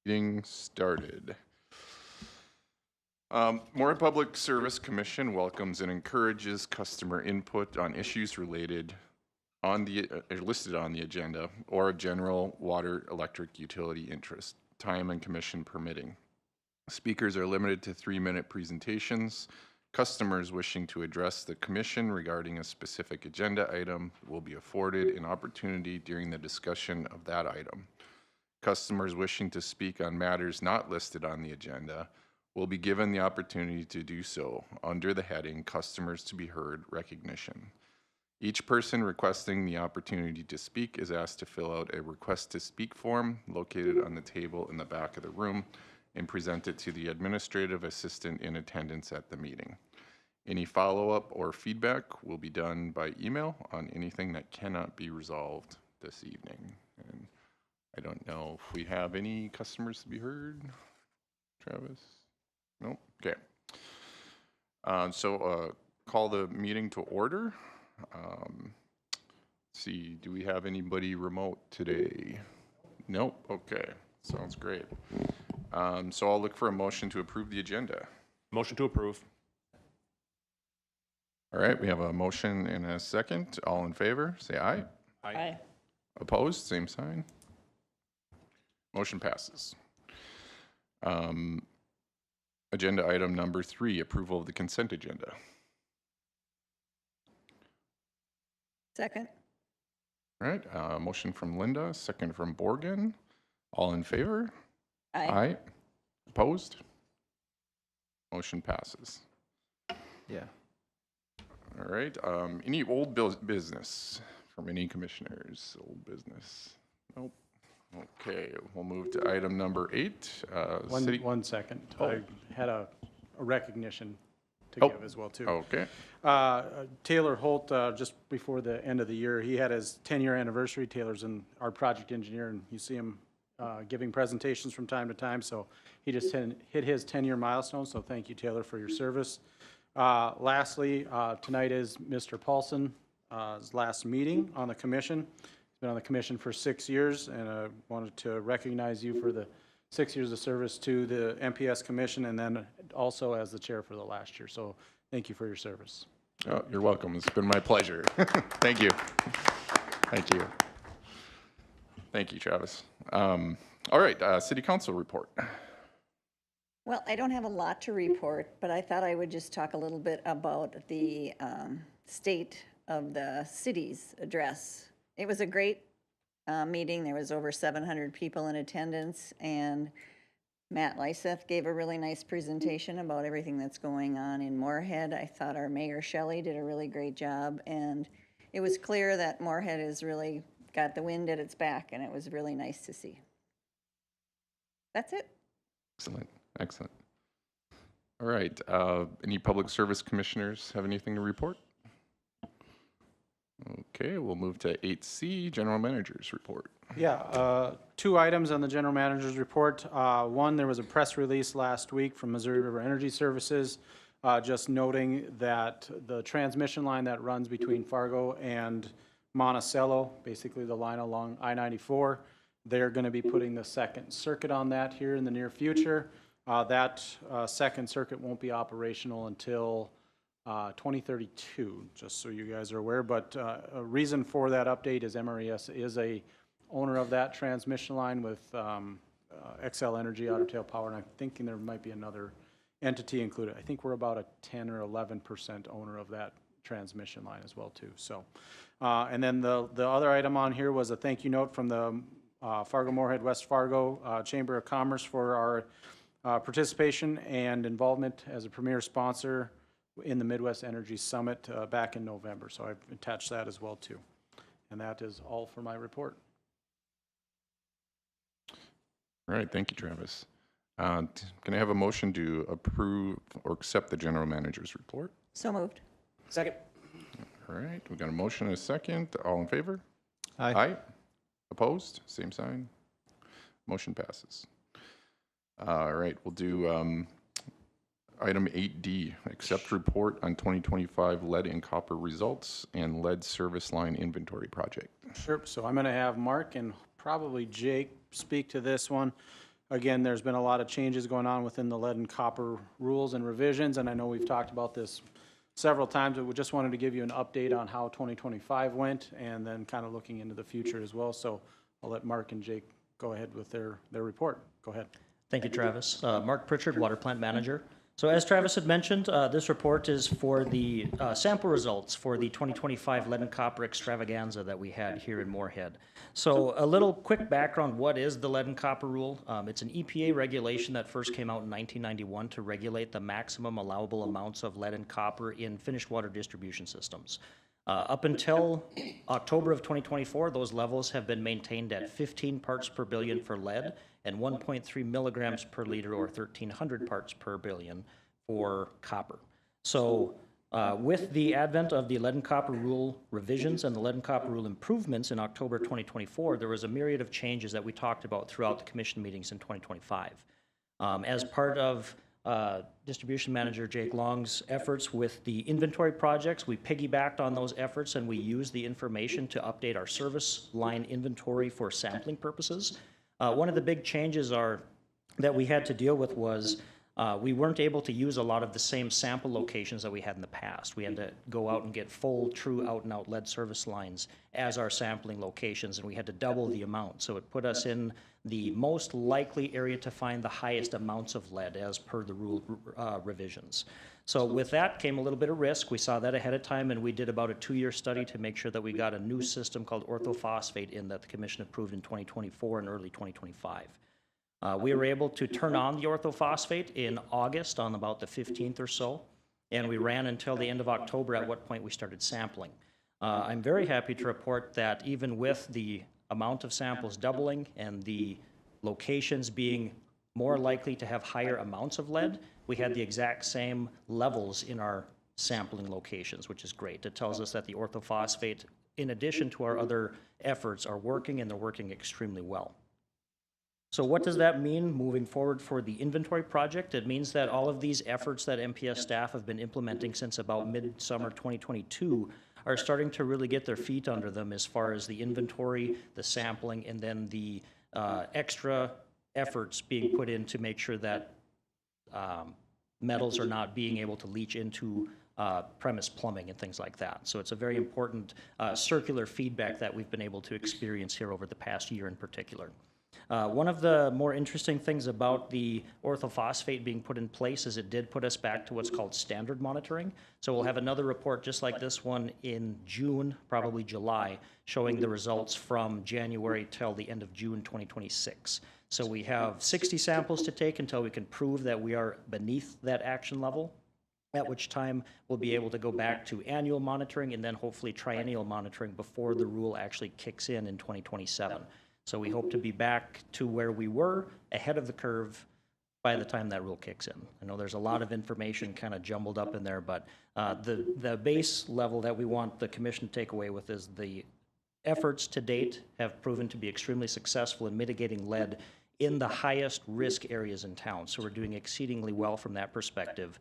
Meeting started. Moorhead Public Service Commission welcomes and encourages customer input on issues related on the listed on the agenda or a general water electric utility interest, time and commission permitting. Speakers are limited to 3-minute presentations. Customers wishing to address the commission regarding a specific agenda item will be afforded an opportunity during the discussion of that item. Customers wishing to speak on matters not listed on the agenda will be given the opportunity to do so under the heading Customers to be Heard Recognition. Each person requesting the opportunity to speak is asked to fill out a request to speak form located on the table in the back of the room and present it to the administrative assistant in attendance at the meeting. Any follow-up or feedback will be done by email on anything that cannot be resolved this evening. And I don't know if we have any customers to be heard. Travis? No? Okay. Call the meeting to order. See, do we have anybody remote today? Nope. Okay. Sounds great. So I'll look for a motion to approve the agenda. Motion to approve. All right. We have a motion and a second. All in favor, say aye. Aye. Opposed? Same sign. Motion passes. Agenda item number 3, approval of the consent agenda. Second. All right, motion from Linda, second from Borgen. All in favor? Aye. Aye. Opposed? Motion passes. Yeah. All right, any old business from any commissioners? Old business? Nope. Okay, we'll move to item number 8. One second. Oh. I had a recognition to Oh. give as well, too. Okay. Taylor Holt, just before the end of the year, he had his 10-year anniversary. Taylor's our project engineer, and you see him giving presentations from time to time. So he just hit his 10-year milestone. So thank you, Taylor, for your service. Lastly, tonight is Mr. Paulson's last meeting on the commission. He's been on the commission for 6 years, and I wanted to recognize you for the 6 years of service to the MPS Commission, and then also as the chair for the last year. So thank you for your service. Oh, you're welcome. It's been my pleasure. Thank you. Thank you. Thank you, Travis. All right, City Council report. Well, I don't have a lot to report, but I thought I would just talk a little bit about the state of the city's address. It was a great meeting. There was over 700 people in attendance, and Matt Lyseth gave a really nice presentation about everything that's going on in Moorhead. I thought our Mayor Shelley did a really great job, and it was clear that Moorhead has really got the wind at its back, and it was really nice to see. That's it. Excellent. Excellent. All right. Any public service commissioners have anything to report? Okay, we'll move to 8C, General Manager's report. Yeah, 2 items on the general manager's report. One, there was a press release last week from Missouri River Energy Services, just noting that the transmission line that runs between Fargo and Monticello, basically the line along I-94, they're going to be putting the second circuit on that here in the near future. That second circuit won't be operational until 2032, just so you guys are aware. But a reason for that update is MRES is a owner of that transmission line with XL Energy, Otter Tail Power, and I'm thinking there might be another entity included. I think we're about a 10 or 11% owner of that transmission line as well too. So, and then the other item on here was a thank you note from the Fargo Moorhead West Fargo Chamber of Commerce for our participation and involvement as a premier sponsor in the Midwest Energy Summit back in November. So I've attached that as well too. And that is all for my report. All right, thank you, Travis. Can I have a motion to approve or accept the general manager's report? So moved. Second. All right, we've got a motion and a second. All in favor? Aye. Aye. Opposed? Same sign. Motion passes. All right, we'll do item 8D, accept report on 2025 lead and copper results and lead service line inventory project. Sure. So I'm going to have Mark and probably Jake speak to this one. Again, there's been a lot of changes going on within the lead and copper rules and revisions, and I know we've talked about this several times, but we just wanted to give you an update on how 2025 went and then kind of looking into the future as well. So I'll let Mark and Jake go ahead with their report. Go ahead. Thank you, Travis. Mark Pritchard, Water Plant Manager. So as Travis had mentioned, this report is for the sample results for the 2025 lead and copper extravaganza that we had here in Moorhead. So a little quick background, what is the lead and copper rule? It's an EPA regulation that first came out in 1991 to regulate the maximum allowable amounts of lead and copper in finished water distribution systems. Up until October of 2024, those levels have been maintained at 15 parts per billion for lead and 1.3 milligrams per liter, or 1,300 parts per billion for copper. So with the advent of the lead and copper rule revisions and the lead and copper rule improvements in October 2024, there was a myriad of changes that we talked about throughout the commission meetings in 2025. As part of Distribution Manager Jake Long's efforts with the inventory projects, we piggybacked on those efforts and we used the information to update our service line inventory for sampling purposes. One of the big changes that we had to deal with was we weren't able to use a lot of the same sample locations that we had in the past. We had to go out and get full, true out-and-out lead service lines as our sampling locations, and we had to double the amount. So it put us in the most likely area to find the highest amounts of lead as per the rule revisions. So with that came a little bit of risk. We saw that ahead of time, and we did about a 2-year study to make sure that we got a new system called orthophosphate in that the commission approved in 2024 and early 2025. We were able to turn on the orthophosphate in August on about the 15th or so, and we ran until the end of October, at what point we started sampling. I'm very happy to report that even with the amount of samples doubling and the locations being more likely to have higher amounts of lead, we had the exact same levels in our sampling locations, which is great. It tells us that the orthophosphate, in addition to our other efforts, are working, and they're working extremely well. So what does that mean moving forward for the inventory project? It means that all of these efforts that MPS staff have been implementing since about mid-summer 2022 are starting to really get their feet under them as far as the inventory, the sampling, and then the extra efforts being put in to make sure that metals are not being able to leach into premise plumbing and things like that. So it's a very important circular feedback that we've been able to experience here over the past year in particular. One of the more interesting things about the orthophosphate being put in place is it did put us back to what's called standard monitoring. So we'll have another report just like this one in June, probably July, showing the results from January till the end of June 2026. So we have 60 samples to take until we can prove that we are beneath that action level, at which time we'll be able to go back to annual monitoring and then hopefully triennial monitoring before the rule actually kicks in 2027. So we hope to be back to where we were ahead of the curve by the time that rule kicks in. I know there's a lot of information kind of jumbled up in there, but the base level that we want the commission to take away with is the efforts to date have proven to be extremely successful in mitigating lead in the highest risk areas in town. So we're doing exceedingly well from that perspective.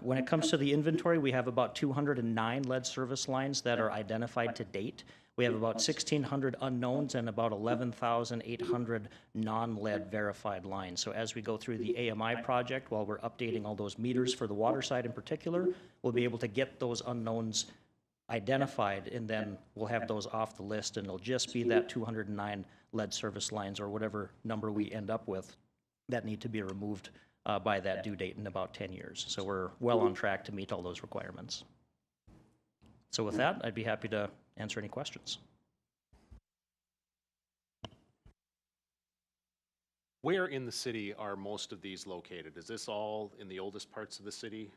When it comes to the inventory, we have about 209 lead service lines that are identified to date. We have about 1,600 unknowns and about 11,800 non-lead verified lines. So as we go through the AMI project, while we're updating all those meters for the water side in particular, we'll be able to get those unknowns identified, and then we'll have those off the list, and it'll just be that 209 lead service lines or whatever number we end up with that need to be removed by that due date in about 10 years. So we're well on track to meet all those requirements. So with that, I'd be happy to answer any questions. Where in the city are most of these located? Is this all in the oldest parts of the city,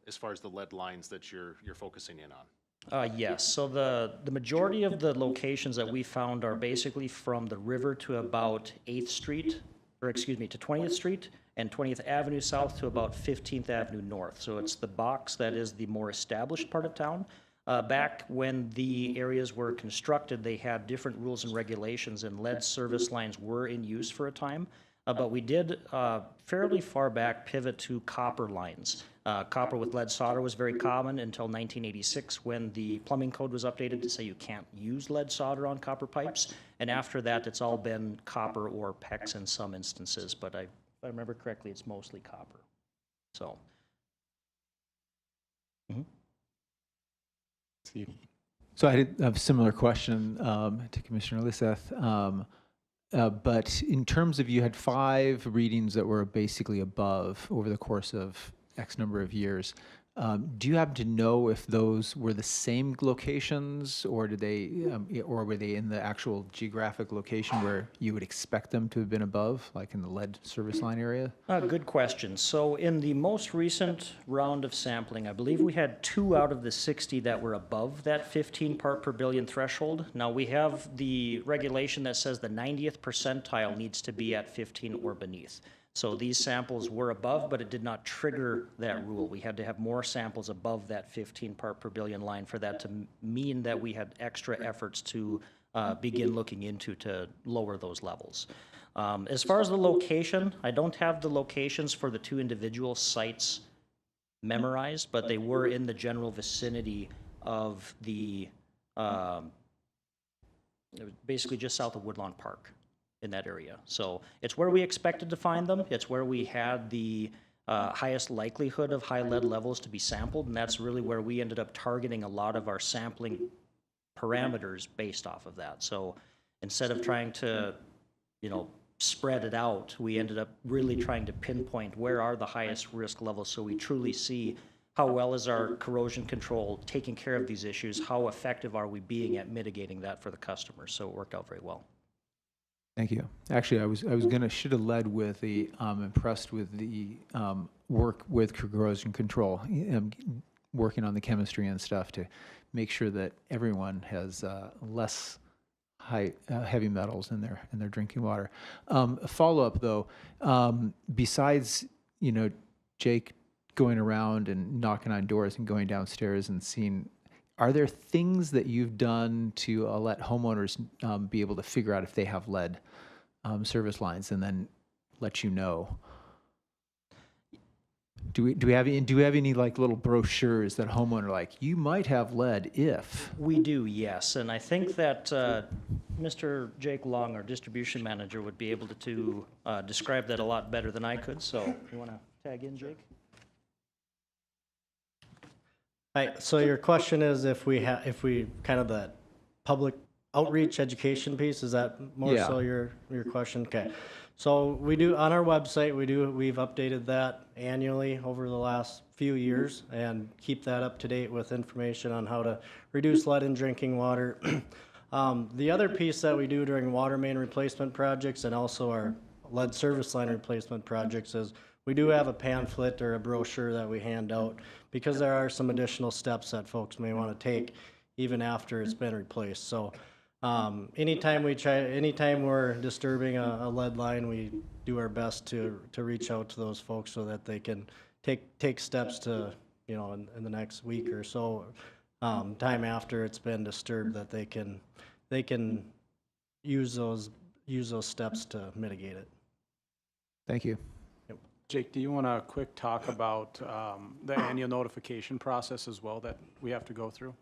as far as the lead lines that you're focusing in on? Yes, so the majority of the locations that we found are basically from the river to about 8th Street, or excuse me, to 20th Street and 20th Avenue South to about 15th Avenue North. So it's the box that is the more established part of town. Back when the areas were constructed, they had different rules and regulations, and lead service lines were in use for a time. But we did fairly far back pivot to copper lines. Copper with lead solder was very common until 1986 when the plumbing code was updated to say you can't use lead solder on copper pipes. And after that, it's all been copper or PEX in some instances. But if I remember correctly, it's mostly copper. So. Steve? So I did have a similar question to Commissioner Lisseth. But in terms of, you had 5 readings that were basically above over the course of X number of years. Do you happen to know if those were the same locations, or did they, or were they in the actual geographic location where you would expect them to have been above, like in the lead service line area? Good question. So in the most recent round of sampling, I believe we had 2 out of the 60 that were above that 15 part per billion threshold. Now we have the regulation that says the 90th percentile needs to be at 15 or beneath. So these samples were above, but it did not trigger that rule. We had to have more samples above that 15 part per billion line for that to mean that we had extra efforts to begin looking into to lower those levels. As far as the location, I don't have the locations for the 2 individual sites memorized, but they were in the general vicinity of the, basically just south of Woodlawn Park in that area. So it's where we expected to find them. It's where we had the highest likelihood of high lead levels to be sampled, and that's really where we ended up targeting a lot of our sampling parameters based off of that. So instead of trying to, spread it out, we ended up really trying to pinpoint where are the highest risk levels so we truly see how well is our corrosion control taking care of these issues, how effective are we being at mitigating that for the customers. So it worked out very well. Thank you. Actually, should have led with the, impressed with the work with corrosion control, working on the chemistry and stuff to make sure that everyone has less heavy metals in their drinking water. A follow-up though, besides, Jake going around and knocking on doors and going downstairs and seeing, are there things that you've done to let homeowners be able to figure out if they have lead service lines and then let you know? Do we have any like little brochures that homeowner like, you might have lead if? We do, yes, and I think that Mr. Jake Long, our distribution manager, would be able to describe that a lot better than I could. So you want to tag in, Jake? Hi, so your question is if we kind of the public outreach education piece, is that more so your question? Okay. So we do, on our website, we've updated that annually over the last few years and keep that up to date with information on how to reduce lead in drinking water. The other piece that we do during water main replacement projects and also our lead service line replacement projects is we do have a pamphlet or a brochure that we hand out because there are some additional steps that folks may want to take even after it's been replaced. So anytime we're disturbing a lead line, we do our best to reach out to those folks so that they can take steps to, in the next week or so, time after it's been disturbed, that they can use those steps to mitigate it. Thank you. Jake, do you want to quick talk about the annual notification process as well that we have to go through?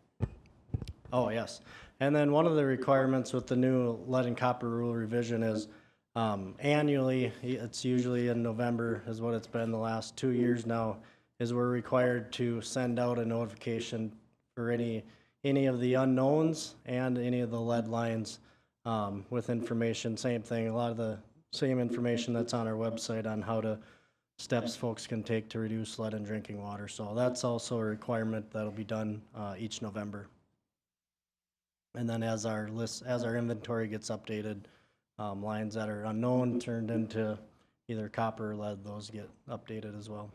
Oh, yes. And then one of the requirements with the new lead and copper rule revision is annually, it's usually in November is what it's been the last 2 years now, is we're required to send out a notification for any of the unknowns and any of the lead lines with information. Same thing, a lot of the same information that's on our website on how to steps folks can take to reduce lead in drinking water. So that's also a requirement that'll be done each November. And then as our inventory gets updated, lines that are unknown turned into either copper or lead, those get updated as well.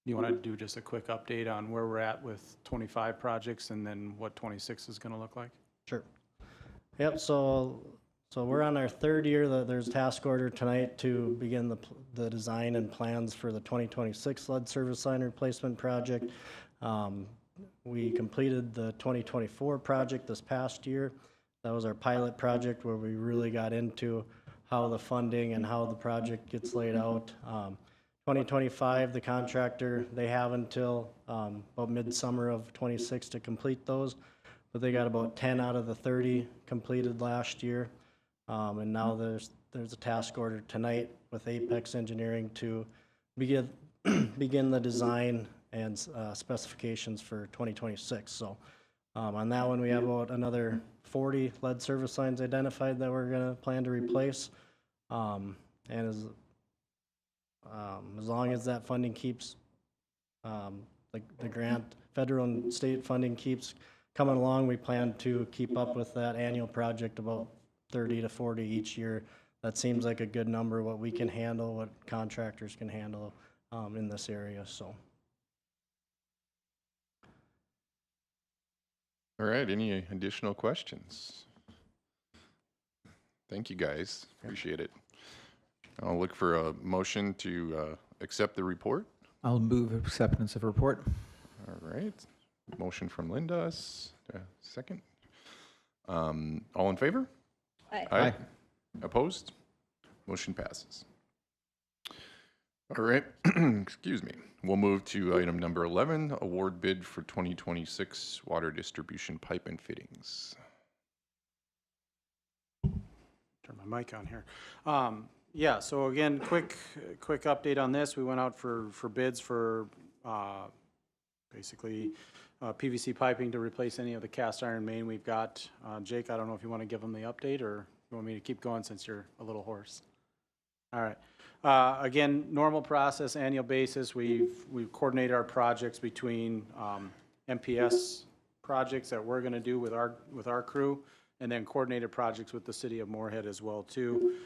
You want to do just a quick update on where we're at with 25 projects and then what 26 is going to look like? Sure. Yep, so we're on our 3rd year. There's a task order tonight to begin the design and plans for the 2026 lead service line replacement project. We completed the 2024 project this past year. That was our pilot project where we really got into how the funding and how the project gets laid out. 2025, the contractor, they have until about midsummer of '26 to complete those, but they got about 10 out of the 30 completed last year. And now there's a task order tonight with Apex Engineering to begin the design and specifications for 2026. So on that one, we have about another 40 lead service lines identified that we're going to plan to replace. And as long as that funding keeps, the grant, federal and state funding keeps coming along, we plan to keep up with that annual project, about 30 to 40 each year. That seems like a good number, what we can handle, what contractors can handle in this area, so. All right, any additional questions? Thank you, guys. Appreciate it. I'll look for a motion to accept the report. I'll move acceptance of report. All right. Motion from Linda. Second. All in favor? Aye. Opposed? Motion passes. All right. Excuse me. We'll move to item number 11, award bid for 2026 water distribution pipe and fittings. Turn my mic on here. Yeah, so again, quick update on this. We went out for bids for basically PVC piping to replace any of the cast iron main we've got. Jake, I don't know if you want to give them the update or you want me to keep going since you're a little hoarse. All right. Again, normal process, annual basis. We've coordinated our projects between MPS projects that we're going to do with our crew, and then coordinated projects with the city of Moorhead as well too.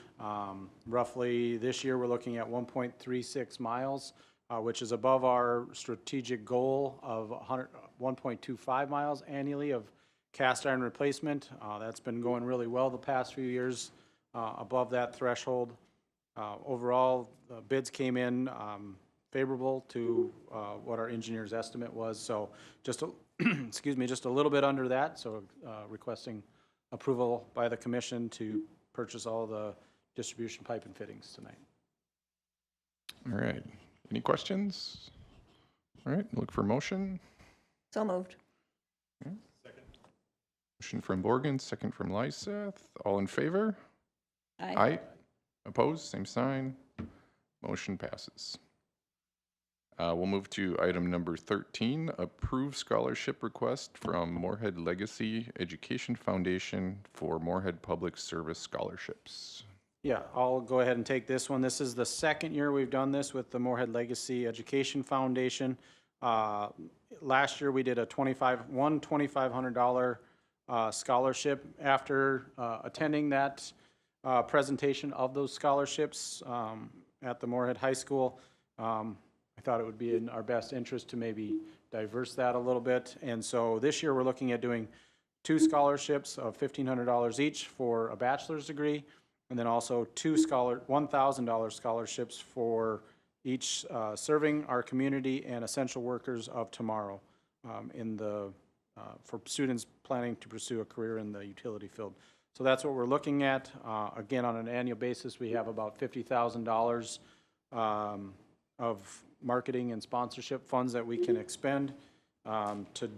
Roughly this year we're looking at 1.36 miles, which is above our strategic goal of 1.25 miles annually of cast iron replacement. That's been going really well the past few years, above that threshold. Overall, the bids came in favorable to what our engineer's estimate was. So just excuse me, just a little bit under that. So requesting approval by the commission to purchase all the distribution pipe and fittings tonight. All right. Any questions? All right. Look for motion. So moved. Okay. Motion from Borgen, second from Lyseth. All in favor? Aye. Opposed? Same sign. Motion passes. We'll move to item number 13, approve scholarship request from Moorhead Legacy Education Foundation for Moorhead Public Service Scholarships. Yeah, I'll go ahead and take this one. This is the second year we've done this with the Moorhead Legacy Education Foundation. Last year we did a $2,500 scholarship. After attending that presentation of those scholarships at the Moorhead High School, I thought it would be in our best interest to maybe diverse that a little bit. And so this year we're looking at doing 2 scholarships of $1,500 each for a bachelor's degree, and then also 2 $1,000 scholarships for each serving our community and essential workers of tomorrow for students planning to pursue a career in the utility field. So that's what we're looking at. Again, on an annual basis, we have about $50,000 of marketing and sponsorship funds that we can expend. To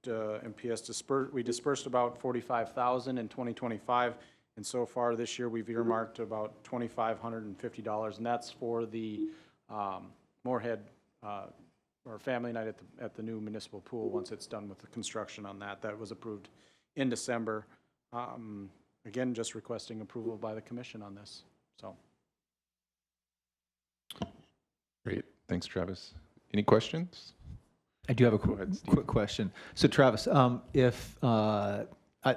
MPS we dispersed about $45,000 in 2025, and so far this year we've earmarked about $2,550, and that's for the Moorhead or family night at the new municipal pool once it's done with the construction on that. That was approved in December. Again, just requesting approval by the commission on this. So. Great. Thanks, Travis. Any questions? I do have a Go ahead, Steve. quick question. So Travis, if I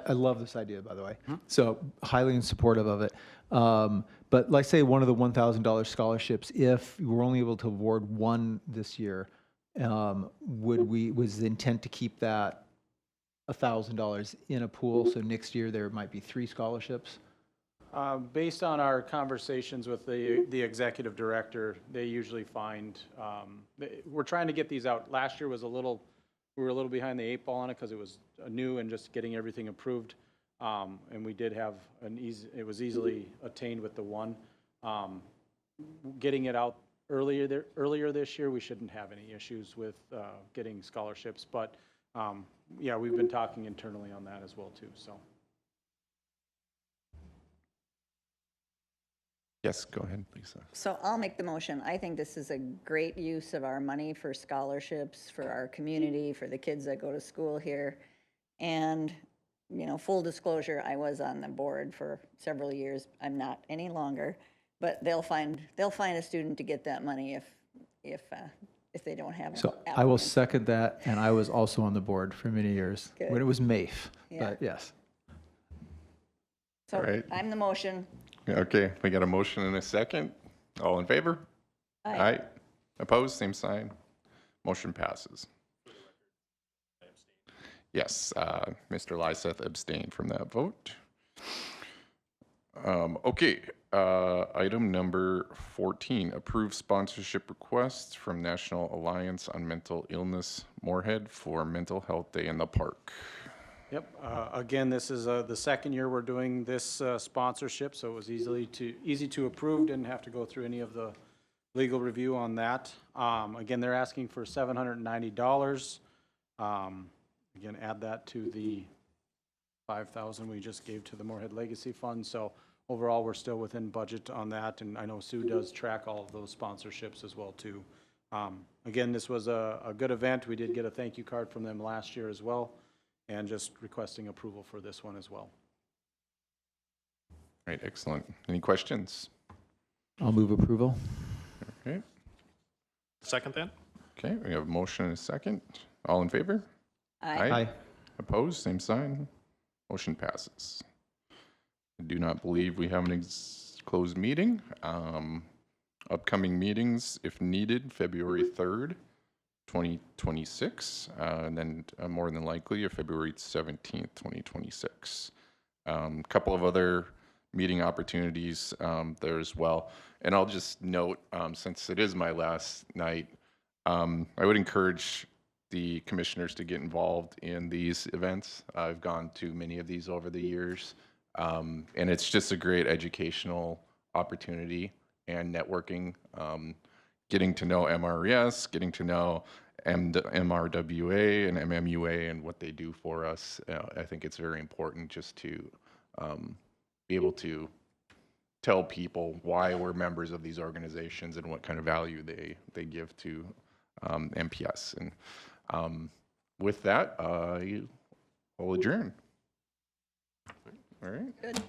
love this idea, by the way, so highly supportive of it. But like say one of the $1,000 scholarships, if we were only able to award one this year, was the intent to keep that $1,000 in a pool? So next year there might be 3 scholarships. Based on our conversations with the executive director, they usually find, we're trying to get these out. Last year was we were a little behind the 8 ball on it because it was new and just getting everything approved. And we did have it was easily attained with the one. Getting it out earlier this year, we shouldn't have any issues with getting scholarships. But yeah, we've been talking internally on that as well too, so. Yes, go ahead, Lisa. So I'll make the motion. I think this is a great use of our money for scholarships, for our community, for the kids that go to school here. And, you know, full disclosure, I was on the board for several years. I'm not any longer, but they'll find a student to get that money if they don't have. So I will applicants. second that, and I was also on the board for many years Good. when it was MAFE, Yeah. but yes. So Right. I'm the motion. Okay, we got a motion and a second. All in favor? Aye. Opposed, same sign. Motion passes. Yes, Mr. Lyseth abstained from that vote. Okay, item number 14, approve sponsorship requests from National Alliance on Mental Illness Moorhead for Mental Health Day in the Park. Yep. Again, this is the second year we're doing this sponsorship, so it was easy to approve. Didn't have to go through any of the legal review on that. Again, they're asking for $790. Again, add that to the $5,000 we just gave to the Moorhead Legacy Fund. So overall, we're still within budget on that, and I know Sue does track all of those sponsorships as well too. Again, this was a good event. We did get a thank you card from them last year as well. And just requesting approval for this one as well. Right, excellent. Any questions? I'll move approval. Okay, Second then? okay, we have a motion and a second. All in favor? Aye. Opposed, same sign. Motion passes. I do not believe we have an closed meeting. Upcoming meetings, if needed, February 3rd, 2026, and then more than likely February 17th, 2026. A couple of other meeting opportunities there as well. And I'll just note, since it is my last night, I would encourage the commissioners to get involved in these events. I've gone to many of these over the years, and it's just a great educational opportunity and networking. Getting to know MRES, getting to know MRWA and MMUA and what they do for us. I think it's very important just to be able to tell people why we're members of these organizations and what kind of value they give to MPS. And with that, I will adjourn. All right. Good.